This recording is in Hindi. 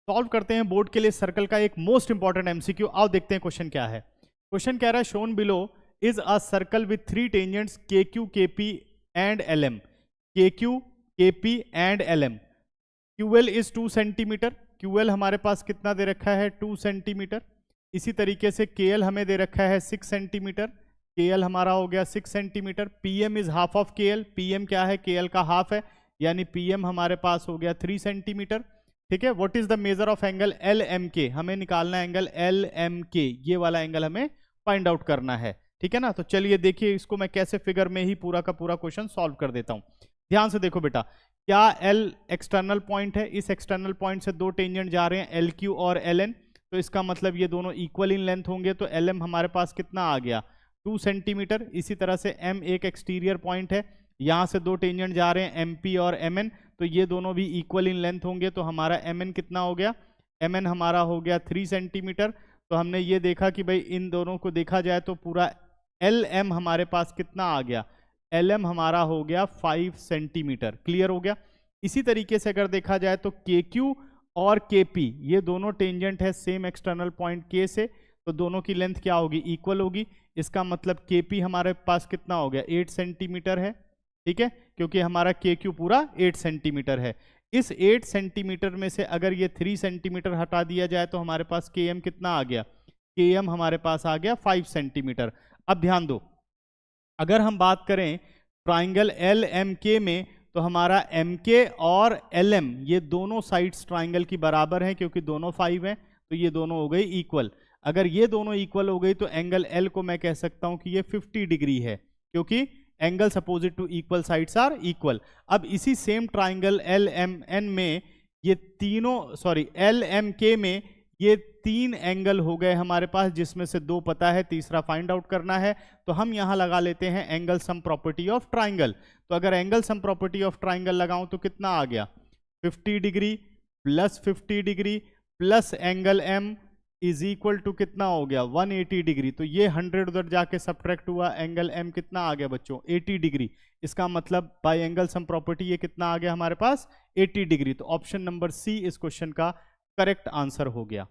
सॉल्व करते हैं बोर्ड के लिए सर्कल का एक मोस्ट इंपॉर्टेंट एमसीक्यू। आओ देखते हैं क्वेश्चन क्या है। क्वेश्चन कह रहा है shown below is a circle with 3 tangents K Q K P and L M. K Q K P and L M. Q L is 2 centimetre. Q L हमारे पास कितना दे रखा है 2 सेंटीमीटर। इसी तरीके से केएल हमें दे रखा है 6 सेंटीमीटर। केएल हमारा हो गया 6 centimetre. PM is half of KL. PM क्या है केएल का हाफ है, यानी पीएम हमारे पास हो गया 3 सेंटीमीटर। ठीक है। What is the measure of angle L M K. हमें निकालना है एंगल एल एम के, ये वाला एंगल हमें फाइंड आउट करना है। ठीक है ना। तो चलिए देखिए इसको मैं कैसे फिगर में ही पूरा का पूरा क्वेश्चन सॉल्व कर देता हूं। ध्यान से देखो बेटा, क्या एल एक्सटर्नल पॉइंट है, इस एक्सटर्नल पॉइंट से 2 टेंजेंट जा रहे हैं एल क्यू और एल एन, तो इसका मतलब ये दोनों इक्वल इन लेंथ होंगे। तो एल एम हमारे पास कितना आ गया 2 सेंटीमीटर। इसी तरह से एम एक एक्सटीरियर पॉइंट है, यहाँ से 2 टेंजेंट जा रहे हैं एम पी और एम एन, तो ये दोनों भी इक्वल इन लेंथ होंगे। तो हमारा एम एन कितना हो गया, एम एन हमारा हो गया 3 सेंटीमीटर। तो हमने ये देखा कि भाई इन दोनों को देखा जाए तो पूरा एल एम हमारे पास कितना आ गया, एल एम हमारा हो गया 5 सेंटीमीटर। क्लियर हो गया। इसी तरीके से अगर देखा जाए तो के क्यू और के पी ये दोनों टेंजेंट है सेम एक्सटर्नल पॉइंट के से, तो दोनों की लेंथ क्या होगी, इक्वल होगी। इसका मतलब के पी हमारे पास कितना हो गया 8 सेंटीमीटर है। ठीक है, क्योंकि हमारा के क्यू पूरा 8 सेंटीमीटर है। इस 8 सेंटीमीटर में से अगर ये 3 सेंटीमीटर हटा दिया जाए तो हमारे पास के एम कितना आ गया, के एम हमारे पास आ गया 5 सेंटीमीटर। अब ध्यान दो, अगर हम बात करें ट्राइंगल एल एम के में, तो हमारा एम के और एल एम ये दोनों साइड्स ट्राइंगल की बराबर हैं, क्योंकि दोनों 5 हैं, तो ये दोनों हो गई इक्वल। अगर ये दोनों इक्वल हो गई तो एंगल एल को मैं कह सकता हूं कि ये 50 डिग्री है, क्योंकि angles opposite to equal sides are equal. अब इसी same triangle L M N में ये तीनों, सॉरी एल एम के में ये 3 एंगल हो गए हमारे पास, जिसमें से 2 पता है, तीसरा फाइंड आउट करना है। तो हम यहां लगा लेते हैं angle sum property of triangle. तो अगर angle sum property of triangle लगाऊं तो कितना आ गया 50 degree plus 50 degree plus angle M is equal to कितना हो गया 180 डिग्री। तो ये 100 उधर जाके सब्ट्रैक्ट हुआ, एंगल एम कितना आ गया बच्चों 80 डिग्री। इसका मतलब बाय एंगल सम प्रॉपर्टी ये कितना आ गया हमारे पास 80 डिग्री। तो ऑप्शन नंबर सी इस क्वेश्चन का करेक्ट आंसर हो गया।